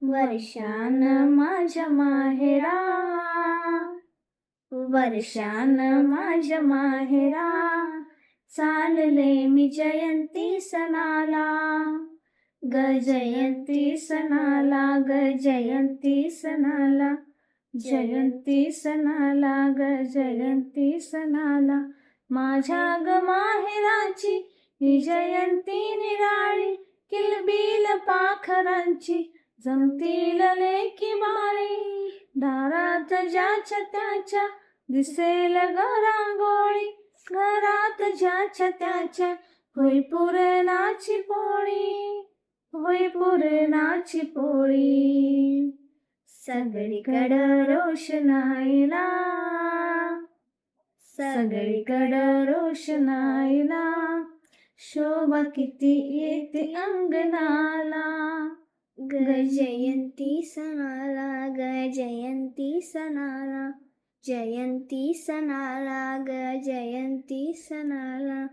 वर्षान माझ्या माहेरा, वर्षान माझ्या माहेरा, चालले मी जयंती सणाला, ग जयंती सणाला, ग जयंती सणाला, जयंती सणाला, ग जयंती सणाला. माझ्या ग माहेराची ही जयंती निराळी, किलबिल पाखरांची जमतील लेकी बाळी. दारात ज्याच्या त्याच्या दिसेल ग रांगोळी, घरात ज्याच्या त्याच्या होई पुरणाची पोळी, होई पुरणाची पोळी. सगळीकडं रोषणाईला, सगळीकडं रोषणाईला, शोभा किती येते अंगणाला. ग जयंती सणाला, ग जयंती सणाला, जयंती सणाला, ग जयंती सणाला.